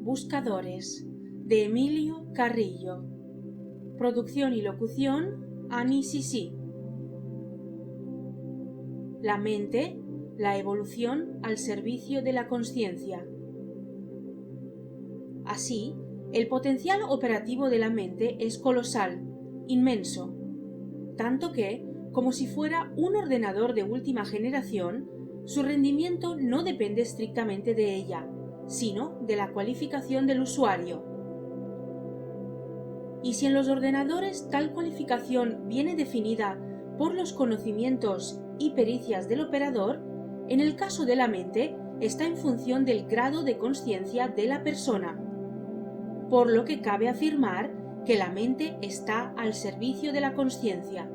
Buscadores, de Emilio Carrillo. Producción y locución, Annie Sisi. La mente, la evolución al servicio de la consciencia. Así, el potencial operativo de la mente es colosal, inmenso, tanto que, como si fuera un ordenador de última generación, su rendimiento no depende estrictamente de ella, sino de la cualificación del usuario. Y si en los ordenadores tal cualificación viene definida por los conocimientos y pericias del operador, en el caso de la mente está en función del grado de consciencia de la persona, por lo que cabe afirmar que la mente está al servicio de la consciencia.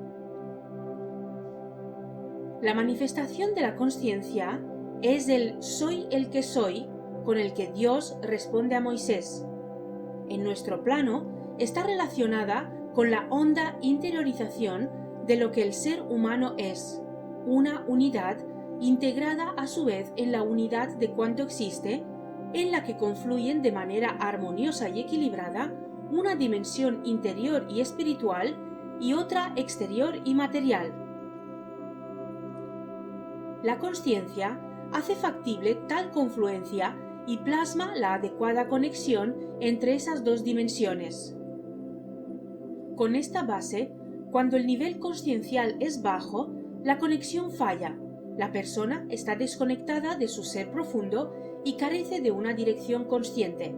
La manifestación de la consciencia es el soy el que soy con el que Dios responde a Moisés. En nuestro plano está relacionada con la honda interiorización de lo que el ser humano es, una unidad integrada a su vez en la unidad de cuanto existe, en la que confluyen de manera armoniosa y equilibrada una dimensión interior y espiritual y otra exterior y material. La consciencia hace factible tal confluencia y plasma la adecuada conexión entre esas dos dimensiones. Con esta base, cuando el nivel consciencial es bajo, la conexión falla, la persona está desconectada de su ser profundo y carece de una dirección consciente.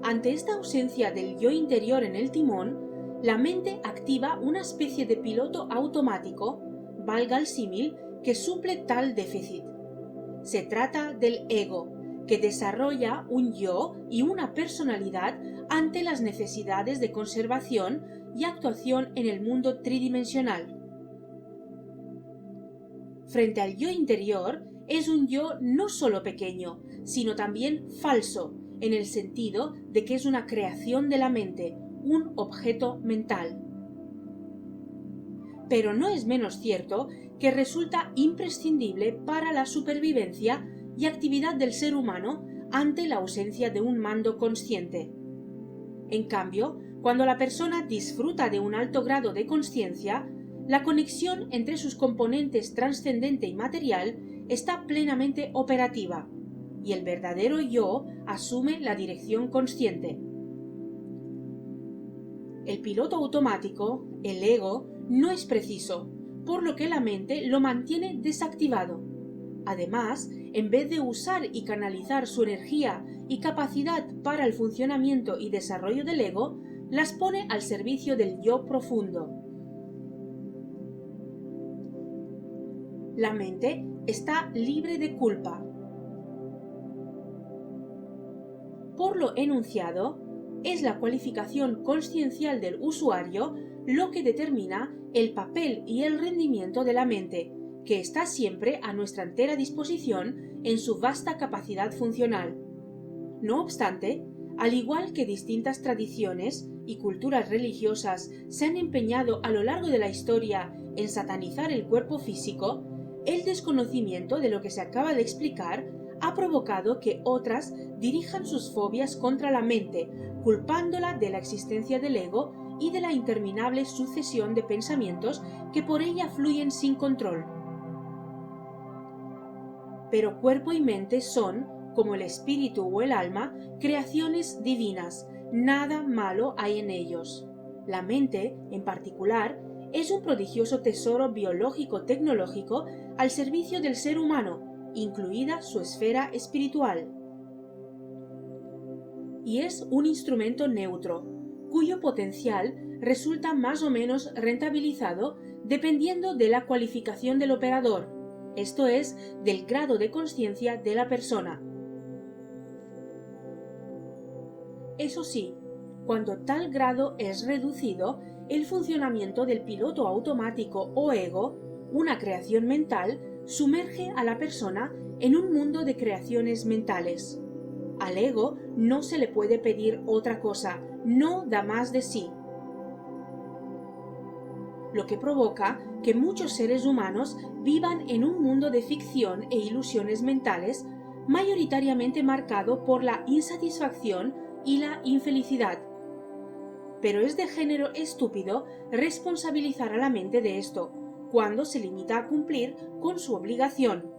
Ante esta ausencia del yo interior en el timón, la mente activa una especie de piloto automático, valga el símil, que suple tal déficit. Se trata del ego, que desarrolla un yo y una personalidad ante las necesidades de conservación y actuación en el mundo tridimensional. Frente al yo interior, es un yo no solo pequeño, sino también falso, en el sentido de que es una creación de la mente, un objeto mental. Pero no es menos cierto que resulta imprescindible para la supervivencia y actividad del ser humano ante la ausencia de un mando consciente. En cambio, cuando la persona disfruta de un alto grado de consciencia, la conexión entre sus componentes trascendente y material está plenamente operativa, y el verdadero yo asume la dirección consciente. El piloto automático, el ego, no es preciso, por lo que la mente lo mantiene desactivado. Además, en vez de usar y canalizar su energía y capacidad para el funcionamiento y desarrollo del ego, las pone al servicio del yo profundo. La mente está libre de culpa. Por lo enunciado, es la cualificación consciencial del usuario lo que determina el papel y el rendimiento de la mente, que está siempre a nuestra entera disposición en su vasta capacidad funcional. No obstante, al igual que distintas tradiciones y culturas religiosas se han empeñado a lo largo de la historia en satanizar el cuerpo físico, el desconocimiento de lo que se acaba de explicar ha provocado que otras dirijan sus fobias contra la mente, culpándola de la existencia del ego y de la interminable sucesión de pensamientos que por ella fluyen sin control. Pero cuerpo y mente son, como el espíritu o el alma, creaciones divinas, nada malo hay en ellos. La mente, en particular, es un prodigioso tesoro biológico-tecnológico al servicio del ser humano, incluida su esfera espiritual. Y es un instrumento neutro, cuyo potencial resulta más o menos rentabilizado dependiendo de la cualificación del operador, esto es, del grado de consciencia de la persona. Eso sí, cuando tal grado es reducido, el funcionamiento del piloto automático o ego, una creación mental, sumerge a la persona en un mundo de creaciones mentales. Al ego no se le puede pedir otra cosa, no da más de sí. Lo que provoca que muchos seres humanos vivan en un mundo de ficción e ilusiones mentales mayoritariamente marcado por la insatisfacción y la infelicidad. Pero es de género estúpido responsabilizar a la mente de esto, cuando se limita a cumplir con su obligación: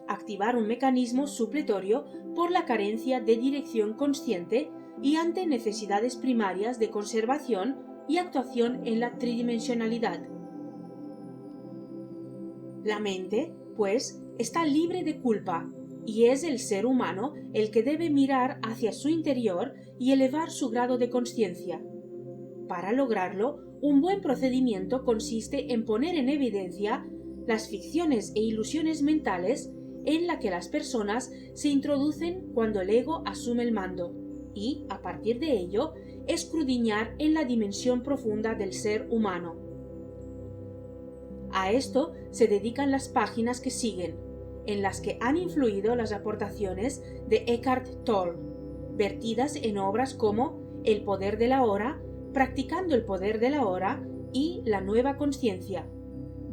activar un mecanismo supletorio por la carencia de dirección consciente y ante necesidades primarias de conservación y actuación en la tridimensionalidad. La mente, pues, está libre de culpa, y es el ser humano el que debe mirar hacia su interior y elevar su grado de conciencia. Para lograrlo, un buen procedimiento consiste en poner en evidencia las ficciones e ilusiones mentales en las que las personas se introducen cuando el ego asume el mando, y, a partir de ello, escudriñar en la dimensión profunda del ser humano. A esto se dedican las páginas que siguen, en las que han influido las aportaciones de Eckhart Tolle, vertidas en obras como El poder de la hora, Practicando el poder de la hora y La nueva conciencia,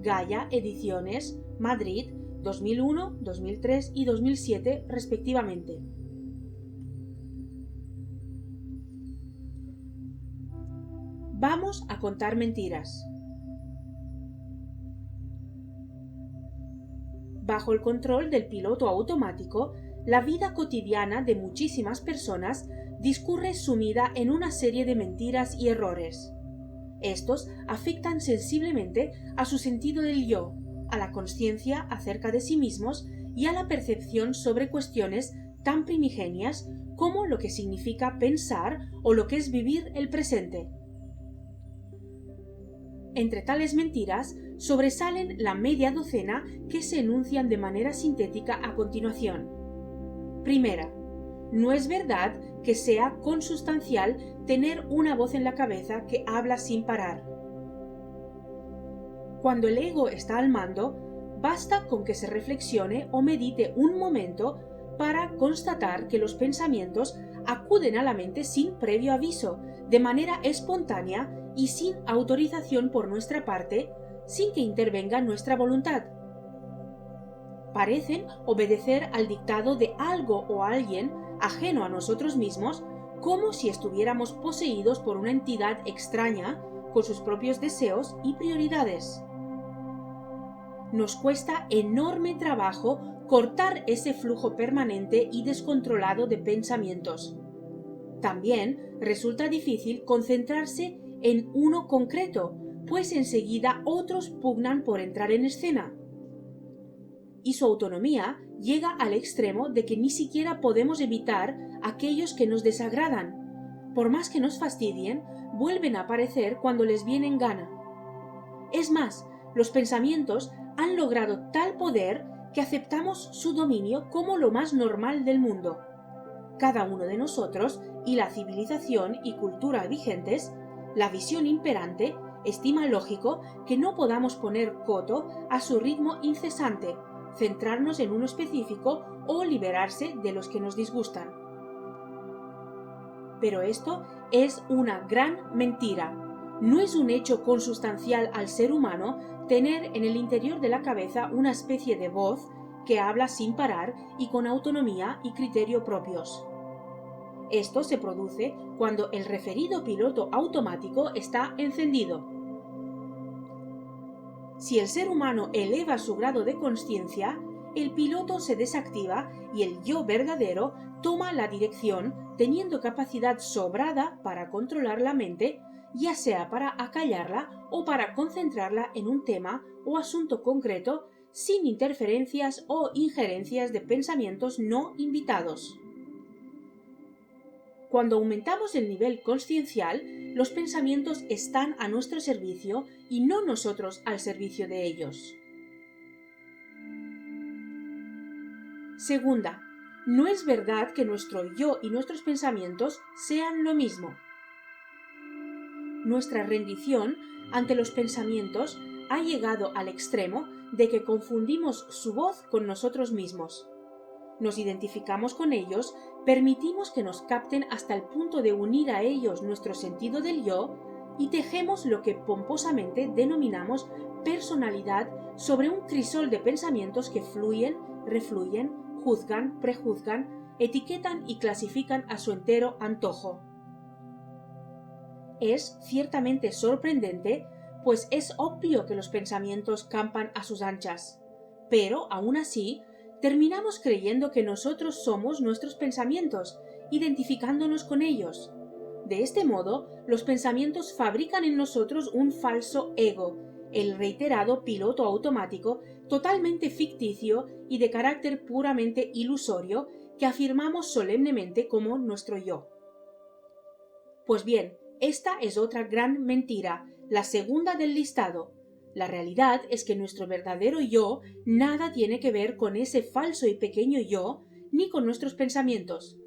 Gaia Ediciones, Madrid, 2001, 2003 y 2007 respectivamente. Vamos a contar mentiras. Bajo el control del piloto automático, la vida cotidiana de muchísimas personas discurre sumida en una serie de mentiras y errores. Estos afectan sensiblemente a su sentido del yo, a la conciencia acerca de sí mismos y a la percepción sobre cuestiones tan primigenias como lo que significa pensar o lo que es vivir el presente. Entre tales mentiras sobresalen la media docena que se enuncian de manera sintética a continuación. Primera, no es verdad que sea consustancial tener una voz en la cabeza que habla sin parar. Cuando el ego está al mando, basta con que se reflexione o medite un momento para constatar que los pensamientos acuden a la mente sin previo aviso, de manera espontánea y sin autorización por nuestra parte, sin que intervenga nuestra voluntad. Parecen obedecer al dictado de algo o alguien ajeno a nosotros mismos, como si estuviéramos poseídos por una entidad extraña con sus propios deseos y prioridades. Nos cuesta enorme trabajo cortar ese flujo permanente y descontrolado de pensamientos. También resulta difícil concentrarse en uno concreto, pues enseguida otros pugnan por entrar en escena. Y su autonomía llega al extremo de que ni siquiera podemos evitar aquellos que nos desagradan. Por más que nos fastidien, vuelven a aparecer cuando les viene en gana. Es más, los pensamientos han logrado tal poder que aceptamos su dominio como lo más normal del mundo. Cada uno de nosotros y la civilización y cultura vigentes, la visión imperante, estima lógico que no podamos poner coto a su ritmo incesante, centrarnos en uno específico o liberarse de los que nos disgustan. Pero esto es una gran mentira. No es un hecho consustancial al ser humano tener en el interior de la cabeza una especie de voz que habla sin parar y con autonomía y criterio propios. Esto se produce cuando el referido piloto automático está encendido. Si el ser humano eleva su grado de conciencia, el piloto se desactiva y el yo verdadero toma la dirección, teniendo capacidad sobrada para controlar la mente, ya sea para acallarla o para concentrarla en un tema o asunto concreto, sin interferencias o injerencias de pensamientos no invitados. Cuando aumentamos el nivel consciencial, los pensamientos están a nuestro servicio y no nosotros al servicio de ellos. Segunda, no es verdad que nuestro yo y nuestros pensamientos sean lo mismo. Nuestra rendición ante los pensamientos ha llegado al extremo de que confundimos su voz con nosotros mismos. Nos identificamos con ellos, permitimos que nos capten hasta el punto de unir a ellos nuestro sentido del yo y tejemos lo que pomposamente denominamos personalidad sobre un crisol de pensamientos que fluyen, refluyen, juzgan, prejuzgan, etiquetan y clasifican a su entero antojo. Es ciertamente sorprendente, pues es obvio que los pensamientos campan a sus anchas, pero aún así terminamos creyendo que nosotros somos nuestros pensamientos, identificándonos con ellos. De este modo, los pensamientos fabrican en nosotros un falso ego, el reiterado piloto automático totalmente ficticio y de carácter puramente ilusorio que afirmamos solemnemente como nuestro yo. Pues bien, esta es otra gran mentira, la segunda del listado. La realidad es que nuestro verdadero yo nada tiene que ver con ese falso y pequeño yo, ni con nuestros pensamientos.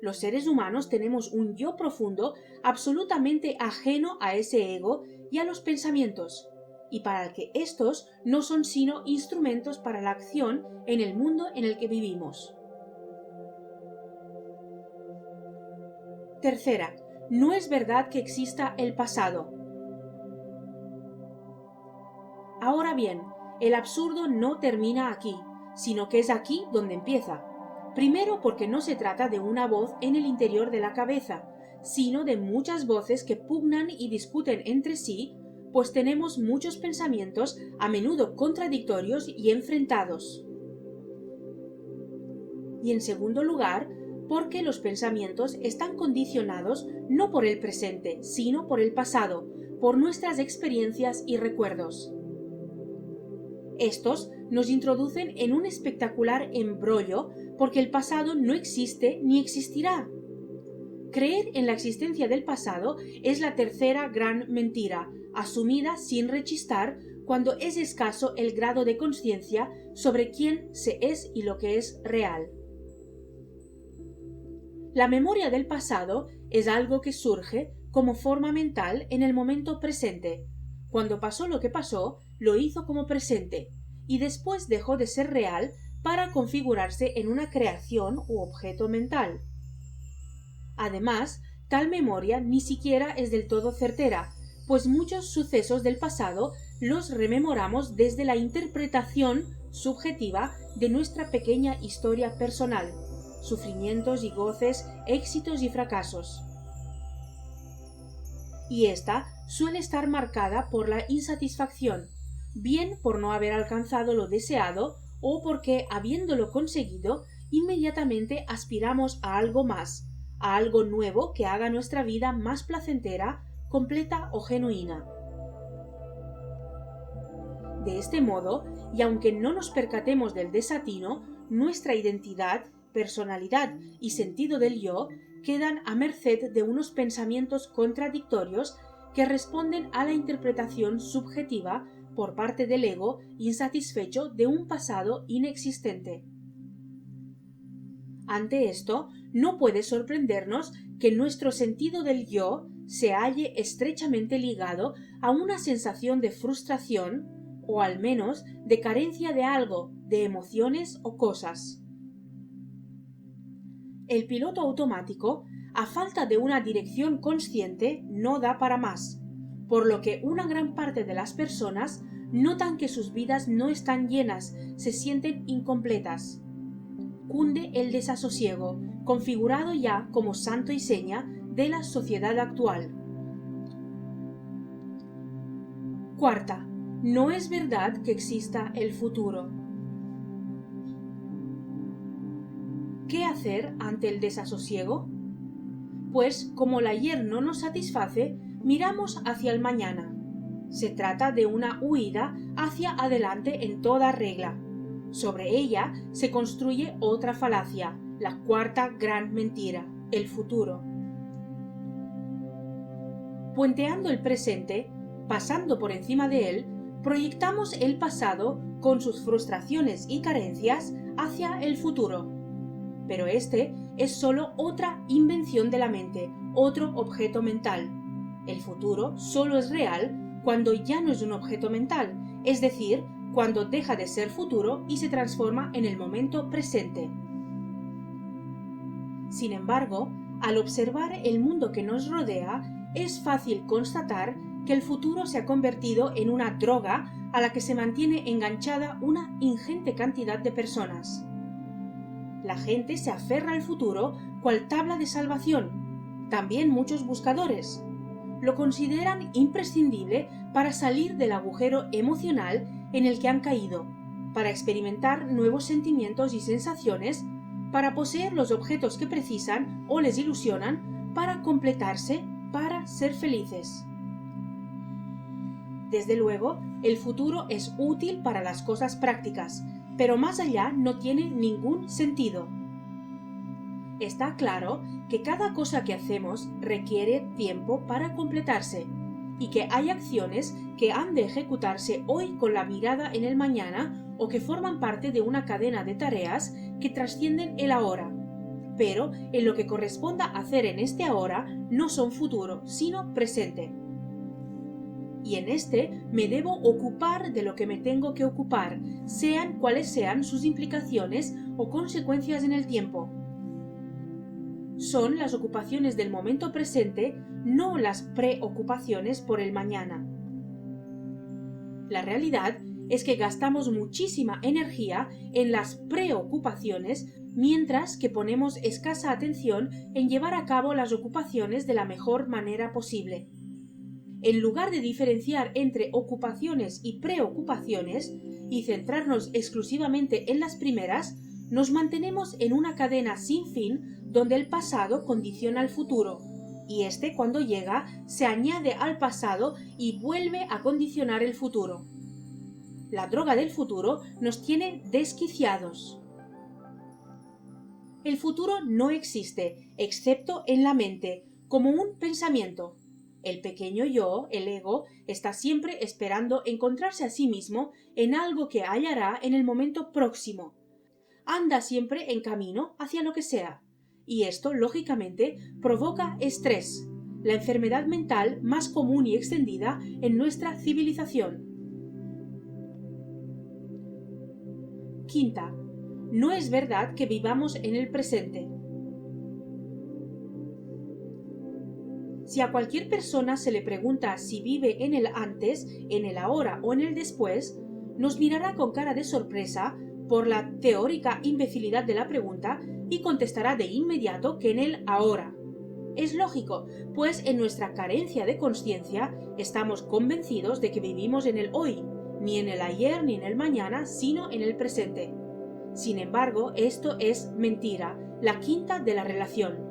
Los seres humanos tenemos un yo profundo absolutamente ajeno a ese ego y a los pensamientos, y para el que estos no son sino instrumentos para la acción en el mundo en el que vivimos. Tercera, no es verdad que exista el pasado. Ahora bien, el absurdo no termina aquí, sino que es aquí donde empieza. Primero porque no se trata de una voz en el interior de la cabeza, sino de muchas voces que pugnan y discuten entre sí, pues tenemos muchos pensamientos a menudo contradictorios y enfrentados. Y en segundo lugar, porque los pensamientos están condicionados no por el presente, sino por el pasado, por nuestras experiencias y recuerdos. Estos nos introducen en un espectacular embrollo porque el pasado no existe ni existirá. Creer en la existencia del pasado es la tercera gran mentira, asumida sin rechistar cuando es escaso el grado de conciencia sobre quién se es y lo que es real. La memoria del pasado es algo que surge como forma mental en el momento presente. Cuando pasó lo que pasó, lo hizo como presente, y después dejó de ser real para configurarse en una creación u objeto mental. Además, tal memoria ni siquiera es del todo certera, pues muchos sucesos del pasado los rememoramos desde la interpretación subjetiva de nuestra pequeña historia personal, sufrimientos y goces, éxitos y fracasos. Y esta suele estar marcada por la insatisfacción, bien por no haber alcanzado lo deseado o porque, habiéndolo conseguido, inmediatamente aspiramos a algo más, a algo nuevo que haga nuestra vida más placentera, completa o genuina. De este modo, y aunque no nos percatemos del desatino, nuestra identidad, personalidad y sentido del yo quedan a merced de unos pensamientos contradictorios que responden a la interpretación subjetiva por parte del ego insatisfecho de un pasado inexistente. Ante esto, no puede sorprendernos que nuestro sentido del yo se halle estrechamente ligado a una sensación de frustración o al menos de carencia de algo, de emociones o cosas. El piloto automático, a falta de una dirección consciente, no da para más, por lo que una gran parte de las personas notan que sus vidas no están llenas, se sienten incompletas. Cunde el desasosiego, configurado ya como santo y seña de la sociedad actual. Cuarta, no es verdad que exista el futuro. ¿Qué hacer ante el desasosiego? Pues como el ayer no nos satisface, miramos hacia el mañana. Se trata de una huida hacia adelante en toda regla. Sobre ella se construye otra falacia, la cuarta gran mentira, el futuro. Puenteando el presente, pasando por encima de él, proyectamos el pasado con sus frustraciones y carencias hacia el futuro. Pero este es solo otra invención de la mente, otro objeto mental. El futuro solo es real cuando ya no es un objeto mental, es decir, cuando deja de ser futuro y se transforma en el momento presente. Sin embargo, al observar el mundo que nos rodea, es fácil constatar que el futuro se ha convertido en una droga a la que se mantiene enganchada una ingente cantidad de personas. La gente se aferra al futuro cual tabla de salvación. También muchos buscadores. Lo consideran imprescindible para salir del agujero emocional en el que han caído, para experimentar nuevos sentimientos y sensaciones, para poseer los objetos que precisan o les ilusionan, para completarse, para ser felices. Desde luego, el futuro es útil para las cosas prácticas, pero más allá no tiene ningún sentido. Está claro que cada cosa que hacemos requiere tiempo para completarse y que hay acciones que han de ejecutarse hoy con la mirada en el mañana o que forman parte de una cadena de tareas que trascienden el ahora. Pero en lo que corresponda hacer en este ahora no son futuro, sino presente. Y en este me debo ocupar de lo que me tengo que ocupar, sean cuales sean sus implicaciones o consecuencias en el tiempo. Son las ocupaciones del momento presente, no las preocupaciones por el mañana. La realidad es que gastamos muchísima energía en las preocupaciones, mientras que ponemos escasa atención en llevar a cabo las ocupaciones de la mejor manera posible. En lugar de diferenciar entre ocupaciones y preocupaciones y centrarnos exclusivamente en las primeras, nos mantenemos en una cadena sin fin donde el pasado condiciona el futuro, y este cuando llega se añade al pasado y vuelve a condicionar el futuro. La droga del futuro nos tiene desquiciados. El futuro no existe, excepto en la mente, como un pensamiento. El pequeño yo, el ego, está siempre esperando encontrarse a sí mismo en algo que hallará en el momento próximo. Anda siempre en camino hacia lo que sea. Y esto, lógicamente, provoca estrés, la enfermedad mental más común y extendida en nuestra civilización. Quinta, no es verdad que vivamos en el presente. Si a cualquier persona se le pregunta si vive en el antes, en el ahora o en el después, nos mirará con cara de sorpresa por la teórica imbecilidad de la pregunta y contestará de inmediato que en el ahora. Es lógico, pues en nuestra carencia de consciencia estamos convencidos de que vivimos en el hoy, ni en el ayer ni en el mañana, sino en el presente. Sin embargo, esto es mentira, la quinta de la relación.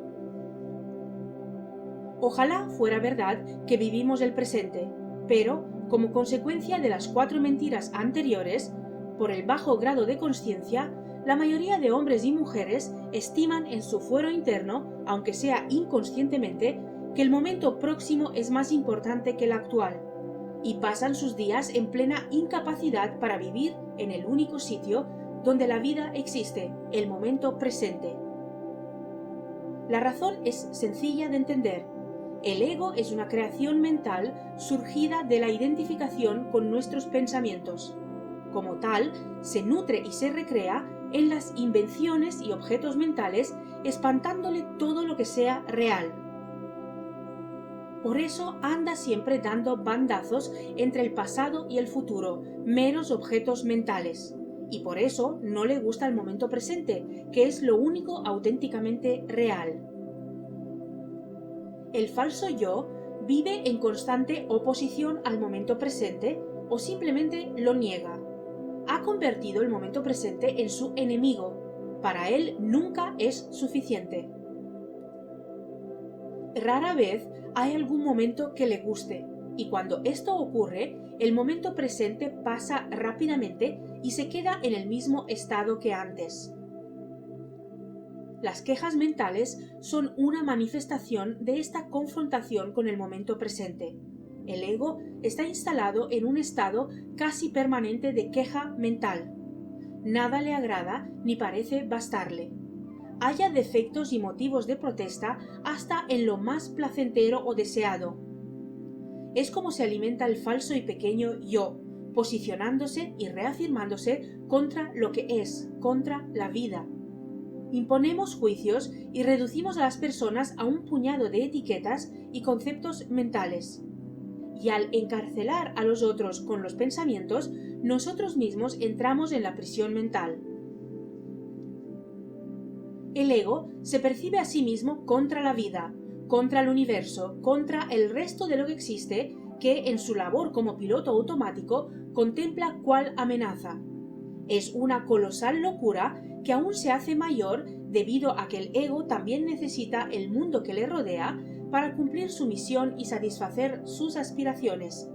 Ojalá fuera verdad que vivimos el presente, pero, como consecuencia de las 4 mentiras anteriores, por el bajo grado de consciencia, la mayoría de hombres y mujeres estiman en su fuero interno, aunque sea inconscientemente, que el momento próximo es más importante que el actual, y pasan sus días en plena incapacidad para vivir en el único sitio donde la vida existe, el momento presente. La razón es sencilla de entender. El ego es una creación mental surgida de la identificación con nuestros pensamientos. Como tal, se nutre y se recrea en las invenciones y objetos mentales, espantándole todo lo que sea real. Por eso anda siempre dando bandazos entre el pasado y el futuro, meros objetos mentales. Y por eso no le gusta el momento presente, que es lo único auténticamente real. El falso yo vive en constante oposición al momento presente o simplemente lo niega. Ha convertido el momento presente en su enemigo. Para él nunca es suficiente. Rara vez hay algún momento que le guste, y cuando esto ocurre, el momento presente pasa rápidamente y se queda en el mismo estado que antes. Las quejas mentales son una manifestación de esta confrontación con el momento presente. El ego está instalado en un estado casi permanente de queja mental. Nada le agrada ni parece bastarle. Haya defectos y motivos de protesta hasta en lo más placentero o deseado. Es como se alimenta el falso y pequeño yo, posicionándose y reafirmándose contra lo que es, contra la vida. Imponemos juicios y reducimos a las personas a un puñado de etiquetas y conceptos mentales. Y al encarcelar a los otros con los pensamientos, nosotros mismos entramos en la prisión mental. el ego se percibe a sí mismo contra la vida, contra el universo, contra el resto de lo que existe, que en su labor como piloto automático contempla cuál amenaza. Es una colosal locura que aún se hace mayor debido a que el ego también necesita el mundo que le rodea para cumplir su misión y satisfacer sus aspiraciones.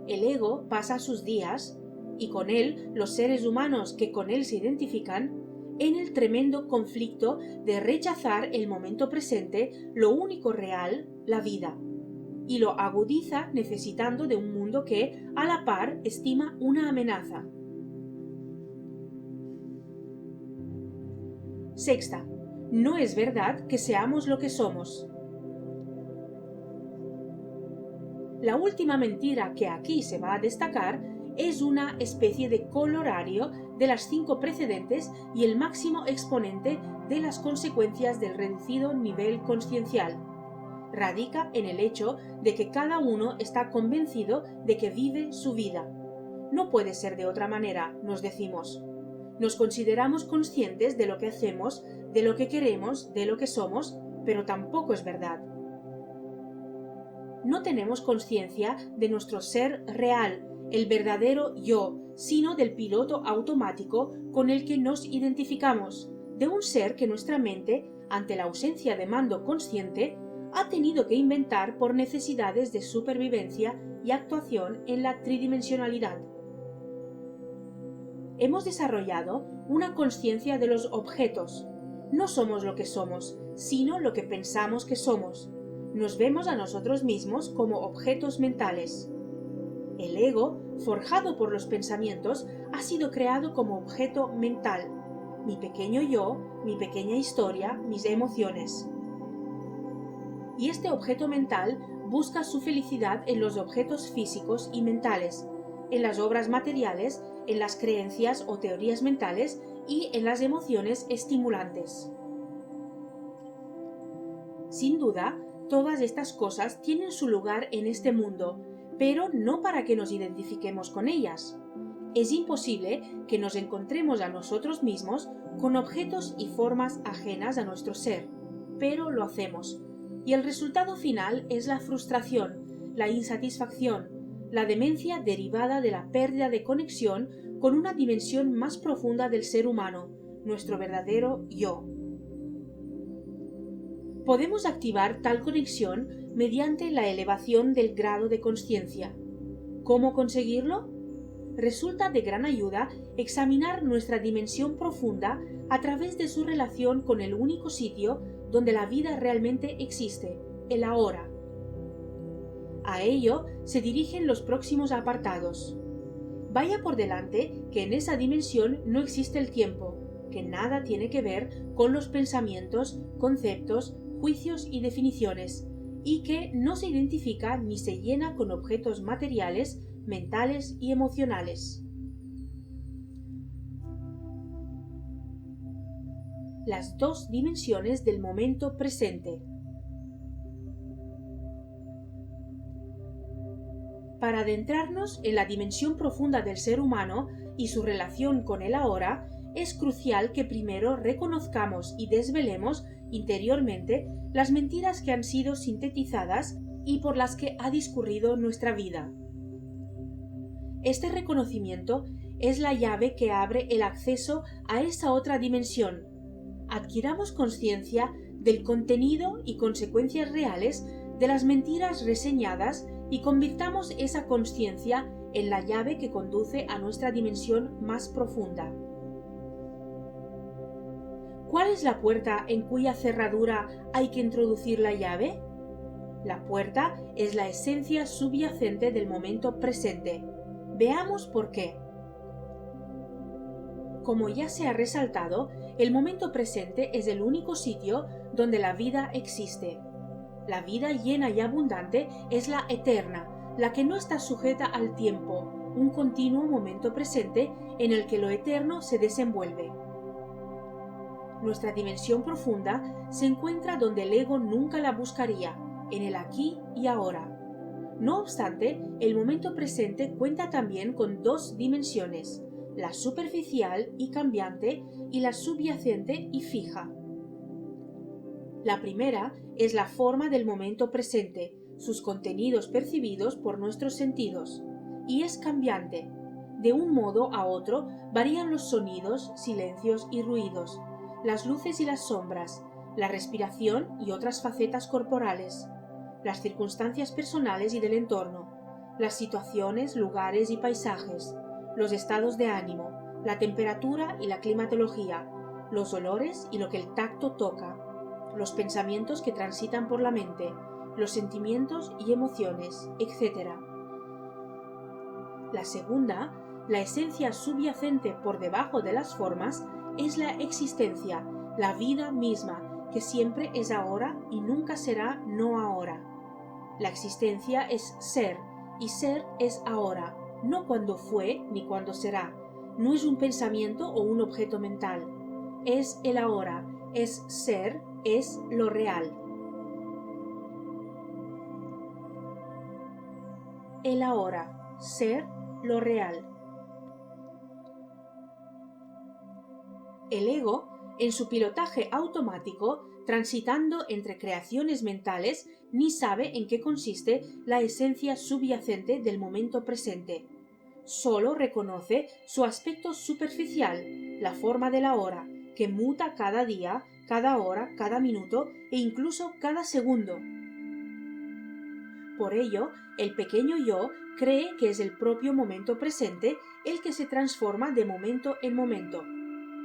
El ego pasa sus días, y con él los seres humanos que con él se identifican, en el tremendo conflicto de rechazar el momento presente, lo único real, la vida, y lo agudiza necesitando de un mundo que, a la par, estima una amenaza. Sexta, no es verdad que seamos lo que somos. La última mentira que aquí se va a destacar es una especie de colorario de las 5 precedentes y el máximo exponente de las consecuencias del reducido nivel consciencial. Radica en el hecho de que cada uno está convencido de que vive su vida. No puede ser de otra manera, nos decimos. Nos consideramos conscientes de lo que hacemos, de lo que queremos, de lo que somos, pero tampoco es verdad. No tenemos conciencia de nuestro ser real, el verdadero yo, sino del piloto automático con el que nos identificamos, de un ser que nuestra mente, ante la ausencia de mando consciente, ha tenido que inventar por necesidades de supervivencia y actuación en la tridimensionalidad. Hemos desarrollado una conciencia de los objetos. No somos lo que somos, sino lo que pensamos que somos. Nos vemos a nosotros mismos como objetos mentales. El ego, forjado por los pensamientos, ha sido creado como objeto mental. Mi pequeño yo, mi pequeña historia, mis emociones. Y este objeto mental busca su felicidad en los objetos físicos y mentales, en las obras materiales, en las creencias o teorías mentales y en las emociones estimulantes. Sin duda, todas estas cosas tienen su lugar en este mundo, pero no para que nos identifiquemos con ellas. Es imposible que nos encontremos a nosotros mismos con objetos y formas ajenas a nuestro ser, pero lo hacemos, y el resultado final es la frustración, la insatisfacción, la demencia derivada de la pérdida de conexión con una dimensión más profunda del ser humano, nuestro verdadero yo. Podemos activar tal conexión mediante la elevación del grado de conciencia. ¿Cómo conseguirlo? Resulta de gran ayuda examinar nuestra dimensión profunda a través de su relación con el único sitio donde la vida realmente existe, el ahora. A ello se dirigen los próximos apartados. Vaya por delante que en esa dimensión no existe el tiempo, que nada tiene que ver con los pensamientos, conceptos, juicios y definiciones, y que no se identifica ni se llena con objetos materiales, mentales y emocionales. Las 2 dimensiones del momento presente. Para adentrarnos en la dimensión profunda del ser humano y su relación con el ahora, es crucial que primero reconozcamos y desvelemos interiormente las mentiras que han sido sintetizadas y por las que ha discurrido nuestra vida. Este reconocimiento es la llave que abre el acceso a esa otra dimensión. Adquiramos conciencia del contenido y consecuencias reales de las mentiras reseñadas y convirtamos esa conciencia en la llave que conduce a nuestra dimensión más profunda. ¿Cuál es la puerta en cuya cerradura hay que introducir la llave? La puerta es la esencia subyacente del momento presente. Veamos por qué. Como ya se ha resaltado, el momento presente es el único sitio donde la vida existe. La vida llena y abundante es la eterna, la que no está sujeta al tiempo, un continuo momento presente en el que lo eterno se desenvuelve. Nuestra dimensión profunda se encuentra donde el ego nunca la buscaría, en el aquí y ahora. No obstante, el momento presente cuenta también con 2 dimensiones, la superficial y cambiante y la subyacente y fija. La primera es la forma del momento presente, sus contenidos percibidos por nuestros sentidos, y es cambiante. De un modo a otro varían los sonidos, silencios y ruidos, las luces y las sombras, la respiración y otras facetas corporales, las circunstancias personales y del entorno, las situaciones, lugares y paisajes, los estados de ánimo, la temperatura y la climatología, los olores y lo que el tacto toca, los pensamientos que transitan por la mente, los sentimientos y emociones, etc. La segunda, la esencia subyacente por debajo de las formas, es la existencia, la vida misma, que siempre es ahora y nunca será no ahora. La existencia es ser, y ser es ahora, no cuando fue ni cuando será. No es un pensamiento o un objeto mental. Es el ahora, es ser, es lo real. El ahora, ser, lo real. El ego, en su pilotaje automático, transitando entre creaciones mentales, ni sabe en qué consiste la esencia subyacente del momento presente. Solo reconoce su aspecto superficial, la forma de la hora, que muta cada día, cada hora, cada minuto e incluso cada segundo. Por ello, el pequeño yo cree que es el propio momento presente el que se transforma de momento en momento.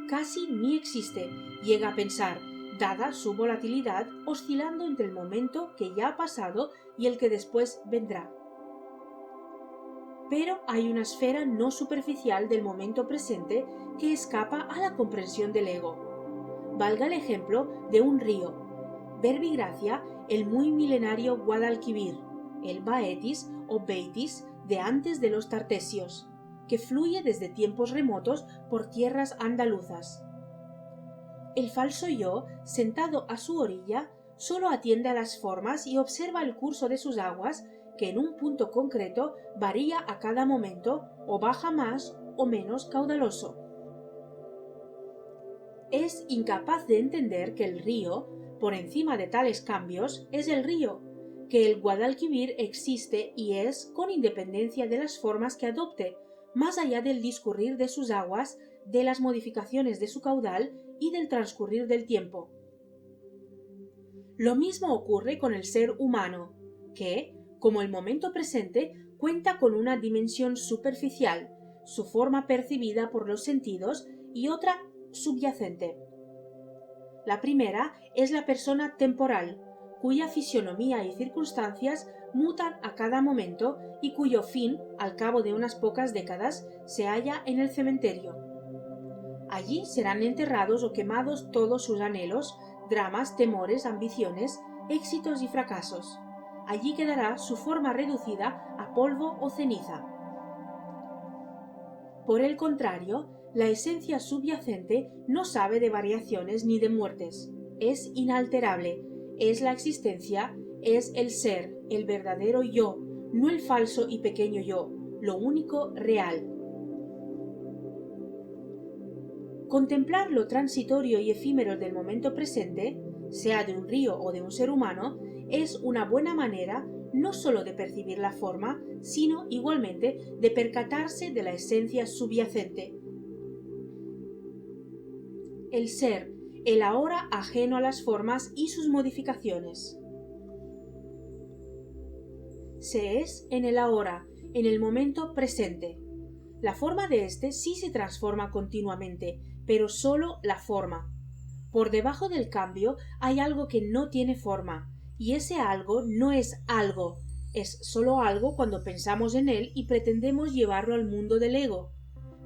Casi ni existe, llega a pensar, dada su volatilidad oscilando entre el momento que ya ha pasado y el que después vendrá. Pero hay una esfera no superficial del momento presente que escapa a la comprensión del ego. Valga el ejemplo de un río. Verbigracia, el muy milenario Guadalquivir, el Baetis o Beitis de antes de los Tartesios, que fluye desde tiempos remotos por tierras andaluzas. El falso yo, sentado a su orilla, solo atiende a las formas y observa el curso de sus aguas, que en un punto concreto varía a cada momento o baja más o menos caudaloso. Es incapaz de entender que el río, por encima de tales cambios, es el río, que el Guadalquivir existe y es con independencia de las formas que adopte, más allá del discurrir de sus aguas, de las modificaciones de su caudal y del transcurrir del tiempo. Lo mismo ocurre con el ser humano, que, como el momento presente, cuenta con una dimensión superficial, su forma percibida por los sentidos, y otra subyacente. La primera es la persona temporal, cuya fisionomía y circunstancias mutan a cada momento y cuyo fin, al cabo de unas pocas décadas, se halla en el cementerio. Allí serán enterrados o quemados todos sus anhelos, dramas, temores, ambiciones, éxitos y fracasos. Allí quedará su forma reducida a polvo o ceniza. Por el contrario, la esencia subyacente no sabe de variaciones ni de muertes. Es inalterable, es la existencia, es el ser, el verdadero yo, no el falso y pequeño yo, lo único real. Contemplar lo transitorio y efímero del momento presente, sea de un río o de un ser humano, es una buena manera no sólo de percibir la forma, sino igualmente de percatarse de la esencia subyacente. El ser, el ahora ajeno a las formas y sus modificaciones. Se es en el ahora, en el momento presente. La forma de éste sí se transforma continuamente, pero sólo la forma. Por debajo del cambio hay algo que no tiene forma, y ese algo no es algo, es sólo algo cuando pensamos en él y pretendemos llevarlo al mundo del ego.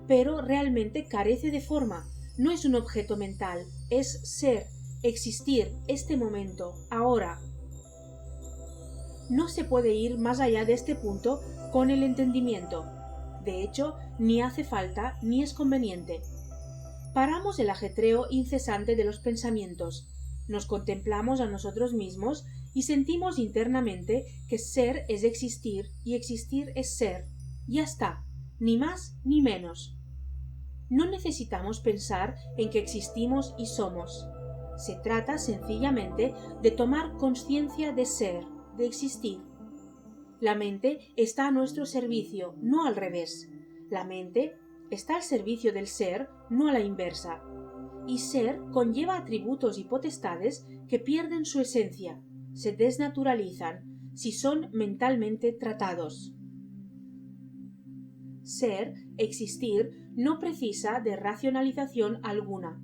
Pero realmente carece de forma, no es un objeto mental, es ser, existir, este momento, ahora. No se puede ir más allá de este punto con el entendimiento. De hecho, ni hace falta ni es conveniente. Paramos el ajetreo incesante de los pensamientos, nos contemplamos a nosotros mismos y sentimos internamente que ser es existir y existir es ser. Ya está, ni más ni menos. No necesitamos pensar en que existimos y somos. Se trata sencillamente de tomar conciencia de ser, de existir. La mente está a nuestro servicio, no al revés. La mente está al servicio del ser, no a la inversa. Y ser conlleva atributos y potestades que pierden su esencia, se desnaturalizan, si son mentalmente tratados. Ser, existir, no precisa de racionalización alguna.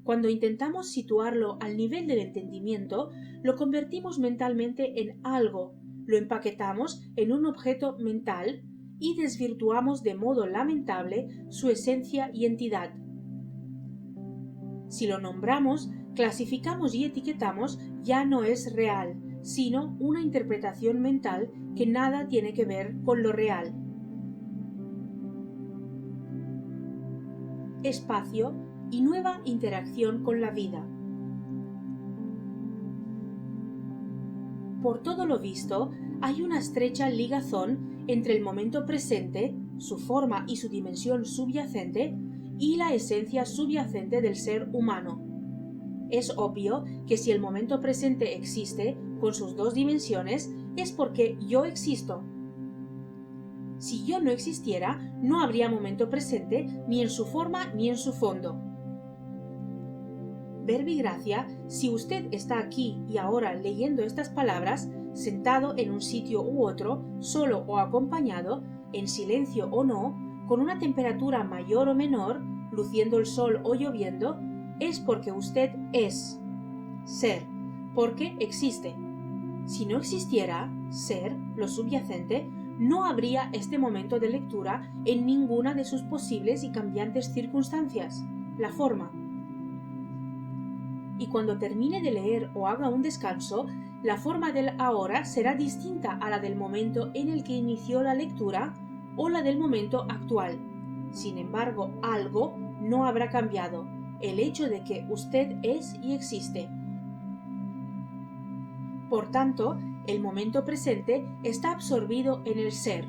Cuando intentamos situarlo al nivel del entendimiento, lo convertimos mentalmente en algo, lo empaquetamos en un objeto mental y desvirtuamos de modo lamentable su esencia y entidad. Si lo nombramos, clasificamos y etiquetamos, ya no es real, sino una interpretación mental que nada tiene que ver con lo real. Espacio y nueva interacción con la vida. Por todo lo visto, hay una estrecha ligazón entre el momento presente, su forma y su dimensión subyacente, y la esencia subyacente del ser humano. Es obvio que si el momento presente existe, con sus dos dimensiones, es porque yo existo. Si yo no existiera, no habría momento presente ni en su forma ni en su fondo. Verbigracia, si usted está aquí y ahora leyendo estas palabras, sentado en un sitio u otro, solo o acompañado, en silencio o no, con una temperatura mayor o menor, luciendo el sol o lloviendo, es porque usted es ser, porque existe. Si no existiera ser, lo subyacente, no habría este momento de lectura en ninguna de sus posibles y cambiantes circunstancias, la forma. Y cuando termine de leer o haga un descanso, la forma del ahora será distinta a la del momento en el que inició la lectura o la del momento actual. Sin embargo, algo no habrá cambiado, el hecho de que usted es y existe. Por tanto, el momento presente está absorbido en el ser.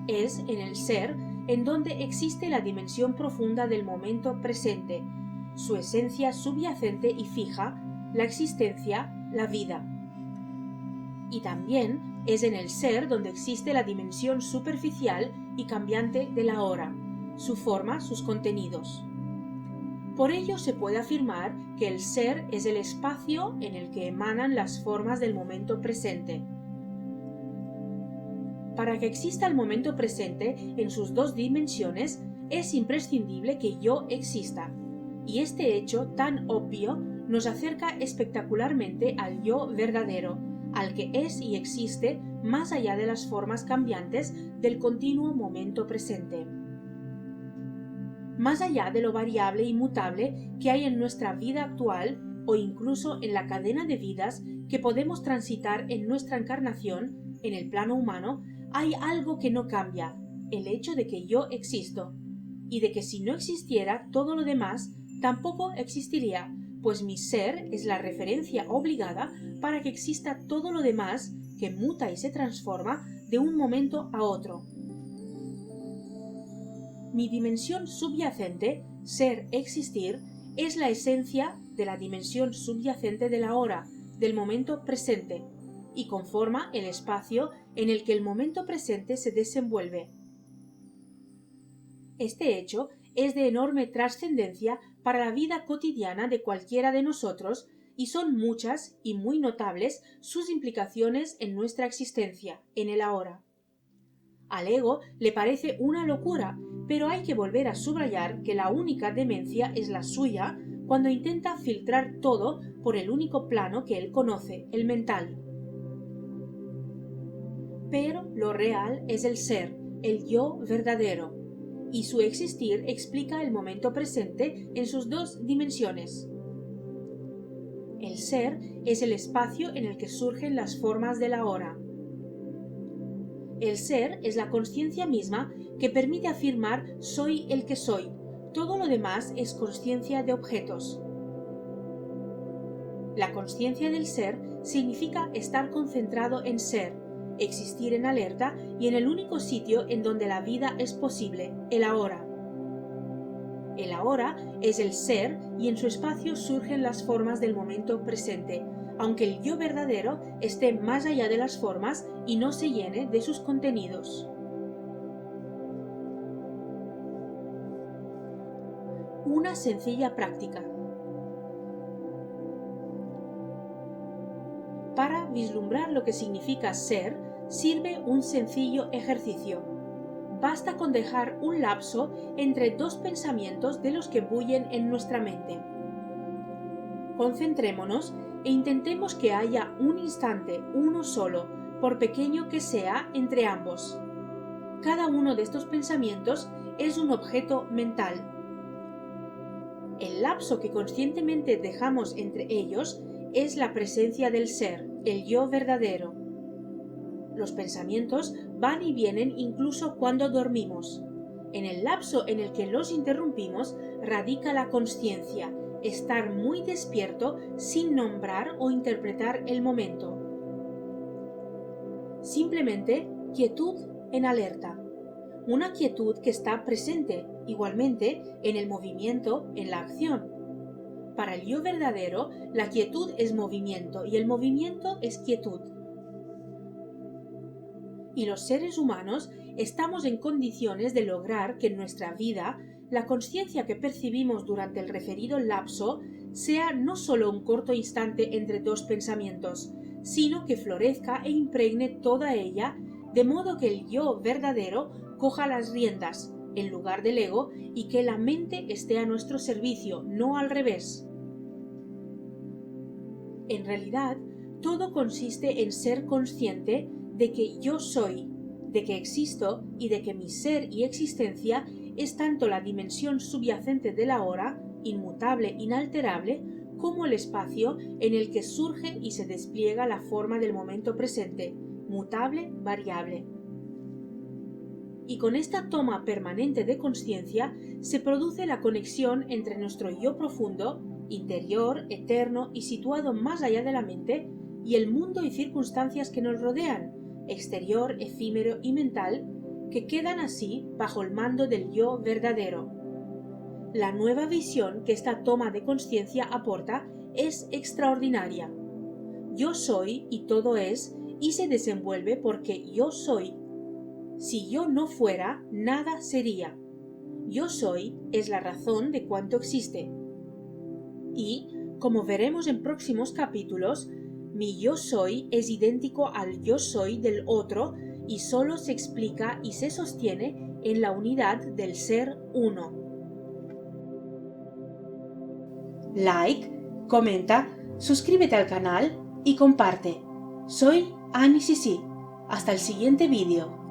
Es en el ser en donde existe la dimensión profunda del momento presente, su esencia subyacente y fija, la existencia, la vida. Y también es en el ser donde existe la dimensión superficial y cambiante del ahora, su forma, sus contenidos. Por ello se puede afirmar que el ser es el espacio en el que emanan las formas del momento presente. Para que exista el momento presente en sus dos dimensiones, es imprescindible que yo exista. Y este hecho tan obvio nos acerca espectacularmente al yo verdadero, al que es y existe más allá de las formas cambiantes del continuo momento presente. Más allá de lo variable y mutable que hay en nuestra vida actual o incluso en la cadena de vidas que podemos transitar en nuestra encarnación, en el plano humano, hay algo que no cambia, el hecho de que yo existo, y de que si no existiera todo lo demás, tampoco existiría, pues mi ser es la referencia obligada para que exista todo lo demás que muta y se transforma de un momento a otro. Mi dimensión subyacente, ser, existir, es la esencia de la dimensión subyacente del ahora, del momento presente, y conforma el espacio en el que el momento presente se desenvuelve. Este hecho es de enorme trascendencia para la vida cotidiana de cualquiera de nosotros y son muchas y muy notables sus implicaciones en nuestra existencia, en el ahora. Al ego le parece una locura, pero hay que volver a subrayar que la única demencia es la suya cuando intenta filtrar todo por el único plano que él conoce, el mental. Pero lo real es el ser, el yo verdadero, y su existir explica el momento presente en sus dos dimensiones. El ser es el espacio en el que surgen las formas del ahora. El ser es la consciencia misma que permite afirmar soy el que soy. Todo lo demás es consciencia de objetos. La consciencia del ser significa estar concentrado en ser, existir en alerta y en el único sitio en donde la vida es posible, el ahora. El ahora es el ser y en su espacio surgen las formas del momento presente, aunque el yo verdadero esté más allá de las formas y no se llene de sus contenidos. Una sencilla práctica. Para vislumbrar lo que significa ser, sirve un sencillo ejercicio. Basta con dejar un lapso entre dos pensamientos de los que bullen en nuestra mente. Concentrémonos e intentemos que haya un instante, uno solo, por pequeño que sea, entre ambos. Cada uno de estos pensamientos es un objeto mental. El lapso que conscientemente dejamos entre ellos es la presencia del ser, el yo verdadero. Los pensamientos van y vienen incluso cuando dormimos. En el lapso en el que los interrumpimos radica la consciencia, estar muy despierto sin nombrar o interpretar el momento. Simplemente quietud en alerta. Una quietud que está presente, igualmente, en el movimiento, en la acción. Para el yo verdadero, la quietud es movimiento y el movimiento es quietud. Y los seres humanos estamos en condiciones de lograr que en nuestra vida la consciencia que percibimos durante el referido lapso sea no solo un corto instante entre dos pensamientos, sino que florezca e impregne toda ella, de modo que el yo verdadero coja las riendas, en lugar del ego, y que la mente esté a nuestro servicio, no al revés. En realidad, todo consiste en ser consciente de que yo soy, de que existo y de que mi ser y existencia es tanto la dimensión subyacente del ahora, inmutable, inalterable, como el espacio en el que surge y se despliega la forma del momento presente, mutable, variable. Y con esta toma permanente de conciencia se produce la conexión entre nuestro yo profundo, interior, eterno y situado más allá de la mente, y el mundo y circunstancias que nos rodean, exterior, efímero y mental, que quedan así bajo el mando del yo verdadero. La nueva visión que esta toma de conciencia aporta es extraordinaria. Yo soy y todo es, y se desenvuelve porque yo soy. Si yo no fuera, nada sería. Yo soy es la razón de cuanto existe. Y, como veremos en próximos capítulos, mi yo soy es idéntico al yo soy del otro y solo se explica y se sostiene en la unidad del ser uno. Like, comenta, suscríbete al canal y comparte. Soy Annie Sisi. Hasta el siguiente vídeo.